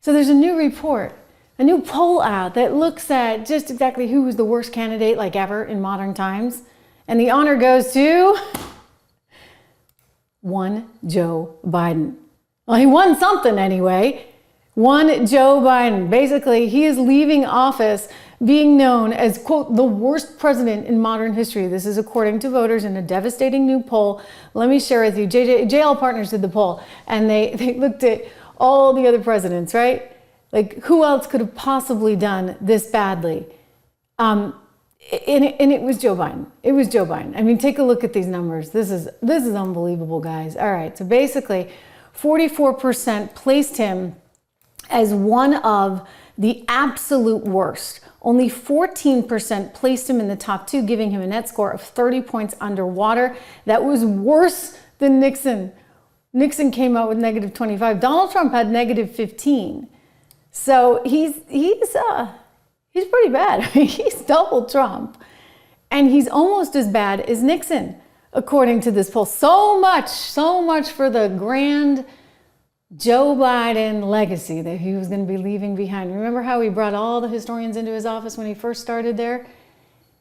So there's a new report, a new poll out that looks at just exactly who was the worst candidate like ever in modern times. And the honor goes to one Joe Biden. Well, he won something anyway. One Joe Biden. Basically, he is leaving office being known as, quote, the worst president in modern history. This is according to voters in a devastating new poll. Let me share with you. JL Partners did the poll, and they looked at all the other presidents, right? Like, who else could have possibly done this badly? And it was Joe Biden. It was Joe Biden. I mean, take a look at these numbers. This is unbelievable, guys. All right, so basically, 44% placed him as one of the absolute worst. Only 14% placed him in the top two, giving him a net score of 30 points underwater. That was worse than Nixon. Nixon came out with negative 25. Donald Trump had negative 15. So he's pretty bad. He's double Trump. And he's almost as bad as Nixon, according to this poll. So much for the grand Joe Biden legacy that he was going to be leaving behind. Remember how he brought all the historians into his office when he first started there?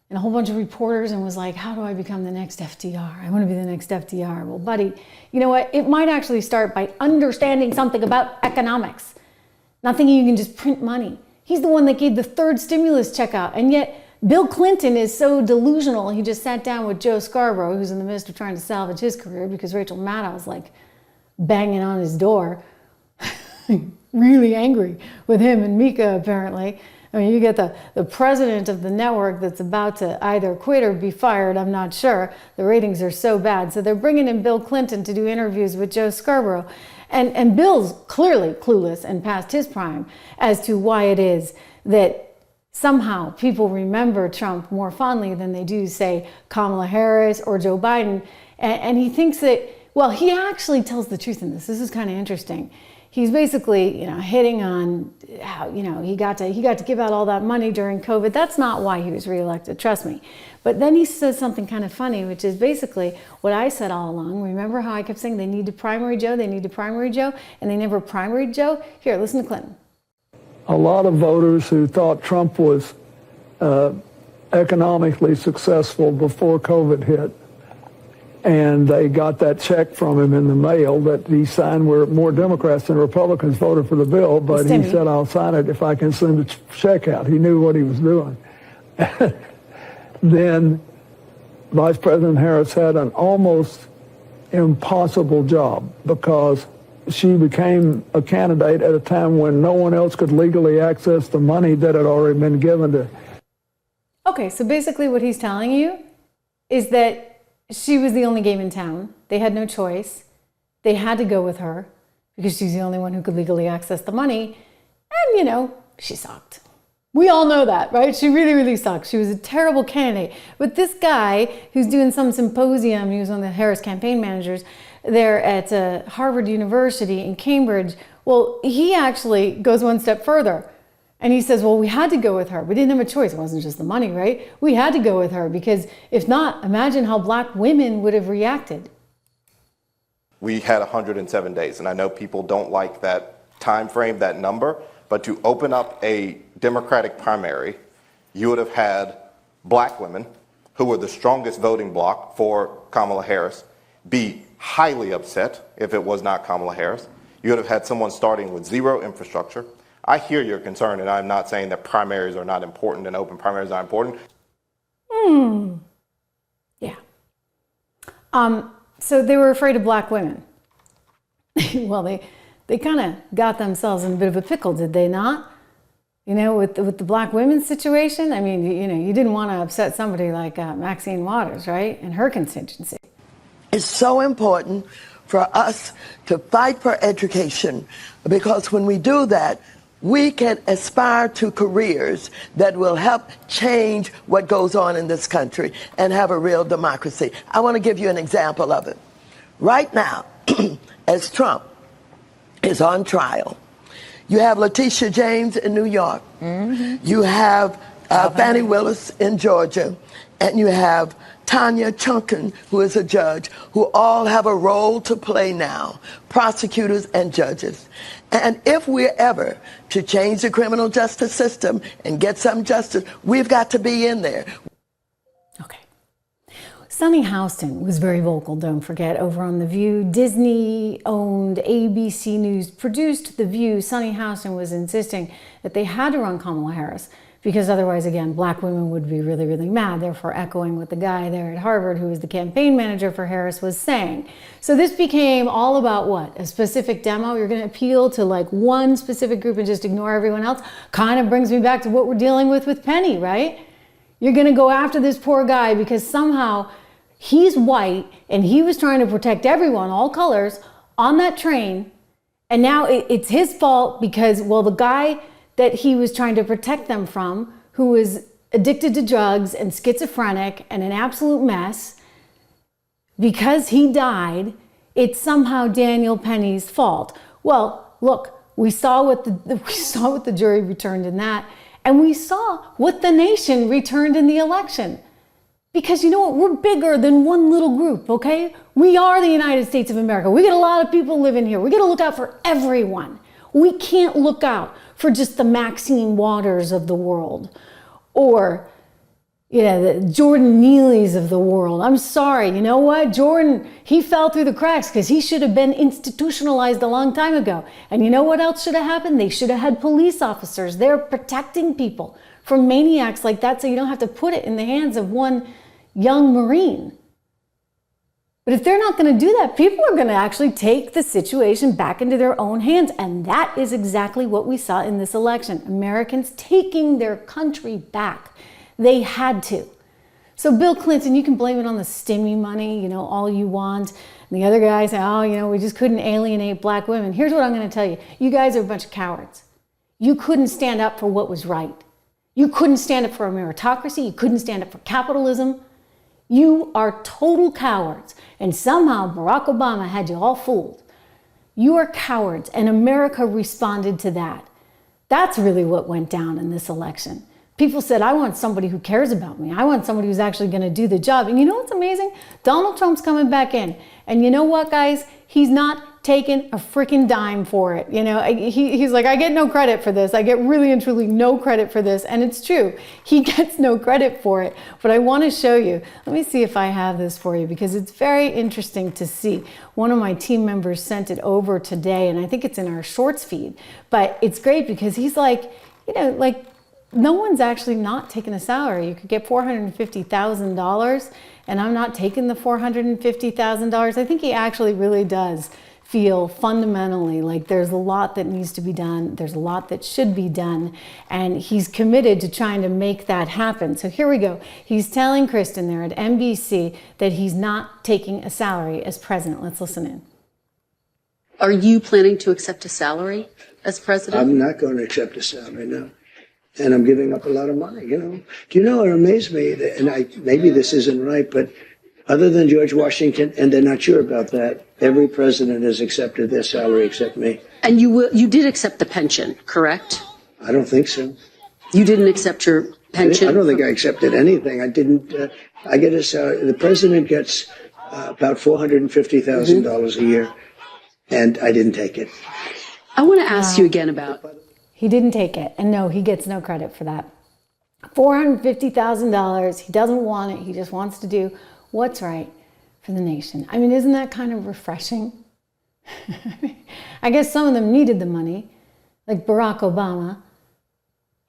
And a whole bunch of reporters, and was like, how do I become the next FDR? I want to be the next FDR. Well, buddy, you know what? It might actually start by understanding something about economics. Not thinking you can just print money. He's the one that gave the third stimulus check out. And yet Bill Clinton is so delusional. He just sat down with Joe Scarborough, who's in the midst of trying to salvage his career because Rachel Maddow's like banging on his door, really angry with him and Mika, apparently. I mean, you get the president of the network that's about to either quit or be fired, I'm not sure. The ratings are so bad. So they're bringing in Bill Clinton to do interviews with Joe Scarborough. And Bill's clearly clueless and past his prime as to why it is that somehow people remember Trump more fondly than they do, say, Kamala Harris or Joe Biden. And he thinks that, well, he actually tells the truth in this. This is kind of interesting. He's basically, hitting on how, he got to give out all that money during COVID. That's not why he was reelected, trust me. But then he says something kind of funny, which is basically what I said all along. Remember how I kept saying they need to primary Joe, and they never primaried Joe? Here, listen to Clinton. A lot of voters who thought Trump was economically successful before COVID hit, and they got that check from him in the mail that he signed, where more Democrats than Republicans voted for the bill, but he said, I'll sign it if I can send the check out. He knew what he was doing. Then Vice President Harris had an almost impossible job because she became a candidate at a time when no one else could legally access the money that had already been given to. Okay, so basically what he's telling you is that she was the only game in town. They had no choice. They had to go with her because she's the only one who could legally access the money. And, she sucked. We all know that, right? She really, really sucked. She was a terrible candidate. But this guy who's doing some symposium, he was one of the Harris campaign managers there at Harvard University in Cambridge. Well, he actually goes one step further. And he says, well, we had to go with her. We didn't have a choice. It wasn't just the money, right? We had to go with her because if not, imagine how black women would have reacted. We had 107 days, and I know people don't like that time frame, that number, but to open up a Democratic primary, you would have had black women, who were the strongest voting bloc for Kamala Harris, be highly upset if it was not Kamala Harris. You would have had someone starting with zero infrastructure. I hear your concern, and I'm not saying that primaries are not important and open primaries are important. Yeah. So they were afraid of black women. Well, they kind of got themselves in a bit of a pickle, did they not? With the black women situation. I mean, you didn't want to upset somebody like Maxine Waters, right? And her contingency. It's so important for us to fight for education, because when we do that, we can aspire to careers that will help change what goes on in this country and have a real democracy. I want to give you an example of it. Right now, as Trump is on trial, you have Letitia James in New York. Mm-hmm. You have Fannie Willis in Georgia. and you have Tanya Chunkin, who is a judge, who all have a role to play now, prosecutors and judges. And if we're ever to change the criminal justice system and get some justice, we've got to be in there. Okay. Sunny Houston was very vocal, don't forget, over on The View. Disney-owned ABC News produced The View. Sunny Houston was insisting that they had to run Kamala Harris because otherwise, again, black women would be really, really mad, therefore echoing what the guy there at Harvard, who was the campaign manager for Harris, was saying. So this became all about what? A specific demo? You're going to appeal to like one specific group and just ignore everyone else? Kind of brings me back to what we're dealing with Penny, right? You're going to go after this poor guy because somehow he's white and he was trying to protect everyone, all colors, on that train. And now it's his fault because, well, the guy that he was trying to protect them from, who was addicted to drugs and schizophrenic and an absolute mess, because he died, it's somehow Daniel Penny's fault. Well, look, we saw what the jury returned in that, and we saw what the nation returned in the election. Because you know what? We're bigger than one little group, okay? We are the United States of America. We got a lot of people living here. We got to look out for everyone. We can't look out for just the Maxine Waters of the world or, you know, the Jordan Neelys of the world. I'm sorry, you know what? Jordan, he fell through the cracks because he should have been institutionalized a long time ago. And you know what else should have happened? They should have had police officers there protecting people from maniacs like that so you don't have to put it in the hands of one young Marine. But if they're not going to do that, people are going to actually take the situation back into their own hands. And that is exactly what we saw in this election. Americans taking their country back. They had to. So Bill Clinton, you can blame it on the stimmy money, you know, all you want. And the other guys say, oh, you know, we just couldn't alienate black women. Here's what I'm going to tell you. You guys are a bunch of cowards. You couldn't stand up for what was right. You couldn't stand up for a meritocracy. You couldn't stand up for capitalism. You are total cowards, and somehow Barack Obama had you all fooled. You are cowards, and America responded to that. That's really what went down in this election. People said, I want somebody who cares about me. I want somebody who's actually going to do the job. And you know what's amazing? Donald Trump's coming back in. And you know what, guys? He's not taking a freaking dime for it. You know, he's like, I get no credit for this. I get really and truly no credit for this. And it's true. He gets no credit for it. But I want to show you. Let me see if I have this for you because it's very interesting to see. One of my team members sent it over today, and I think it's in our shorts feed. But it's great because he's like, you know, like, no one's actually not taking a salary. You could get $450,000, and I'm not taking the $450,000. I think he actually really does feel fundamentally like there's a lot that needs to be done. There's a lot that should be done, and he's committed to trying to make that happen. So here we go. He's telling Kristen there at NBC that he's not taking a salary as president. Let's listen in. Are you planning to accept a salary as president? I'm not going to accept a salary, no. And I'm giving up a lot of money, you know. Do you know what amazed me? And maybe this isn't right, but other than George Washington, and they're not sure about that, every president has accepted their salary except me. And you did accept the pension, correct? I don't think so. You didn't accept your pension? I don't think I accepted anything. I didn't. I get a salary. The president gets about $450,000 a year, and I didn't take it. I want to ask you again about... He didn't take it. And no, he gets no credit for that. $450,000. He doesn't want it. He just wants to do what's right for the nation. I mean, isn't that kind of refreshing? I guess some of them needed the money, like Barack Obama.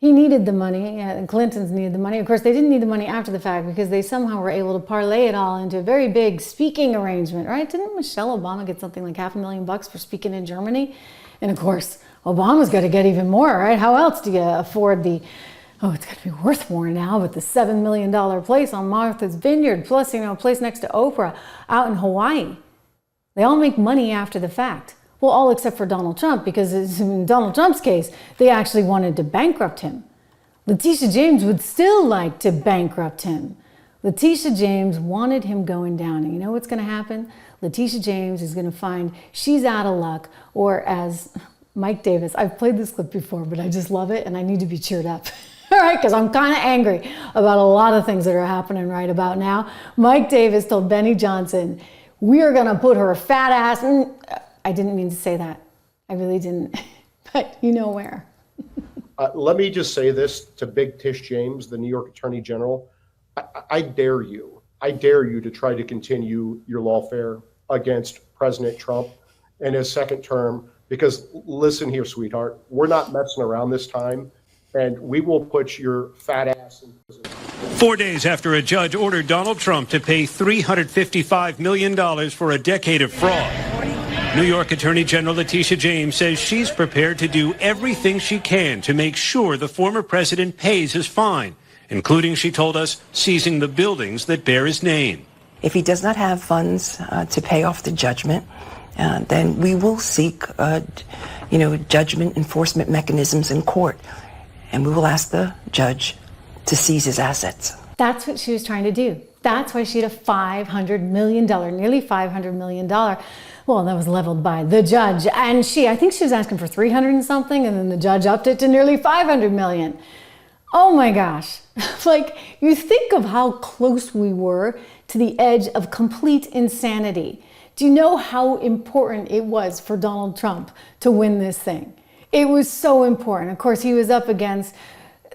He needed the money, and Clintons needed the money. Of course, they didn't need the money after the fact because they somehow were able to parlay it all into a very big speaking arrangement, right? Didn't Michelle Obama get something like $500,000 for speaking in Germany? And of course, Obama's got to get even more, right? How else do you afford the, oh, it's got to be worth more now, but the $7 million place on Martha's Vineyard, plus, you know, a place next to Oprah out in Hawaii. They all make money after the fact. Well, all except for Donald Trump, because in Donald Trump's case, they actually wanted to bankrupt him. Letitia James would still like to bankrupt him. Letitia James wanted him going down. And you know what's going to happen? Letitia James is going to find she's out of luck, or as Mike Davis, I've played this clip before, but I just love it and I need to be cheered up. All right, because I'm kind of angry about a lot of things that are happening right about now. Mike Davis told Benny Johnson, we are going to put her fat ass in. I didn't mean to say that. I really didn't. But you know where. Let me just say this to Big Tish James, the New York Attorney General. I dare you. I dare you to try to continue your lawfare against President Trump in his second term. Because listen here, sweetheart, we're not messing around this time, and we will put your fat ass in prison. 4 days after a judge ordered Donald Trump to pay $355 million for a decade of fraud, New York Attorney General Letitia James says she's prepared to do everything she can to make sure the former president pays his fine, including, she told us, seizing the buildings that bear his name. If he does not have funds to pay off the judgment, then we will seek, judgment enforcement mechanisms in court, and we will ask the judge to seize his assets. That's what she was trying to do. That's why she had a $500 million, nearly $500 million. Well, that was leveled by the judge. And I think she was asking for 300 and something, and then the judge upped it to nearly 500 million. Oh my gosh. Like, you think of how close we were to the edge of complete insanity. Do you know how important it was for Donald Trump to win this thing? It was so important. Of course, he was up against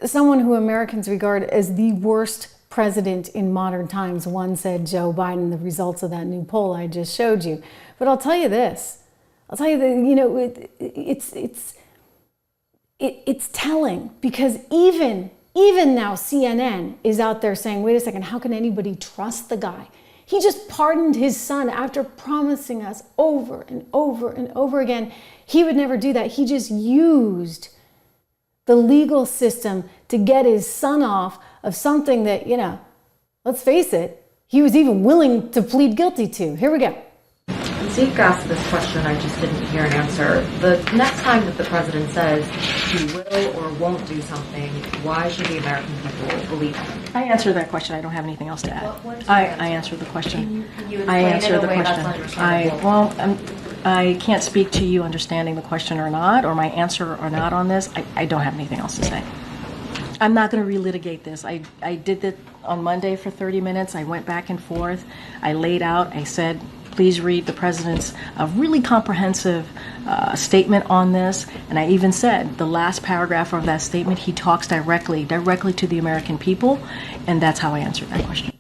someone who Americans regard as the worst president in modern times. One said Joe Biden, the results of that new poll I just showed you. But I'll tell you this. I'll tell you that, it's telling, because even now CNN is out there saying, wait a second, how can anybody trust the guy? He just pardoned his son after promising us over and over and over again he would never do that. He just used the legal system to get his son off of something that, let's face it, he was even willing to plead guilty to. Here we go. Zeke asked this question, I just didn't hear an answer. The next time that the president says he will or won't do something, why should the American people believe him? I answered that question. I don't have anything else to add. I answered the question. Can you explain it in a way that's understandable? I can't speak to you understanding the question or not, or my answer or not on this. I don't have anything else to say. I'm not going to relitigate this. I did that on Monday for 30 minutes. I went back and forth. I laid out. I said, please read the president's really comprehensive statement on this. And I even said the last paragraph of that statement, he talks directly to the American people. And that's how I answered that question.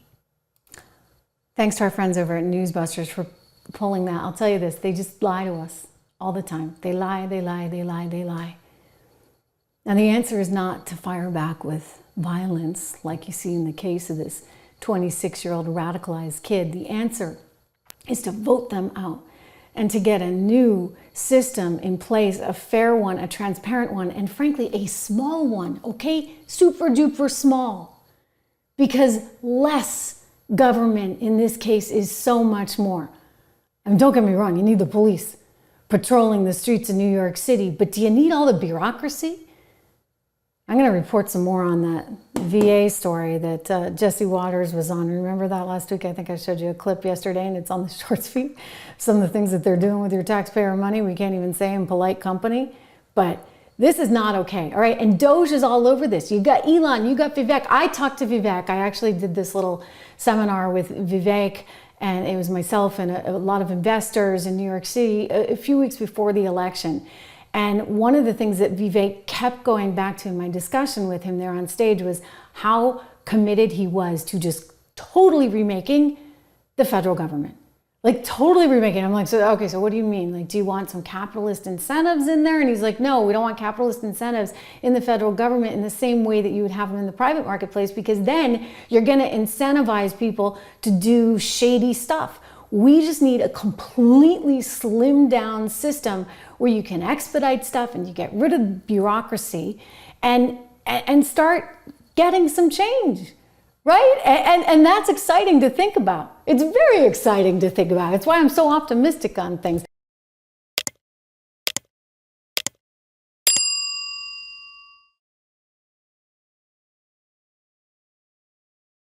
Thanks to our friends over at Newsbusters for pulling that. I'll tell you this, they just lie to us all the time. They lie, they lie, they lie, they lie. And the answer is not to fire back with violence like you see in the case of this 26-year-old radicalized kid. The answer is to vote them out and to get a new system in place, a fair one, a transparent one, and frankly, a small one, okay? Super duper small. Because less government in this case is so much more. And don't get me wrong, you need the police patrolling the streets of New York City, but do you need all the bureaucracy? I'm going to report some more on that VA story that Jesse Waters was on. Remember that last week? I think I showed you a clip yesterday, and it's on the shorts feed. Some of the things that they're doing with your taxpayer money, we can't even say in polite company. But this is not okay, all right? And Doge is all over this. You got Elon, you got Vivek. I talked to Vivek. I actually did this little seminar with Vivek, and it was myself and a lot of investors in New York City a few weeks before the election. And one of the things that Vivek kept going back to in my discussion with him there on stage was how committed he was to just totally remaking the federal government. Like totally remaking. I'm like, so what do you mean? Like, do you want some capitalist incentives in there? And he's like, no, we don't want capitalist incentives in the federal government in the same way that you would have them in the private marketplace, because then you're going to incentivize people to do shady stuff. We just need a completely slimmed down system where you can expedite stuff and you get rid of bureaucracy and start getting some change, right? And that's exciting to think about. It's very exciting to think about. It's why I'm so optimistic on things.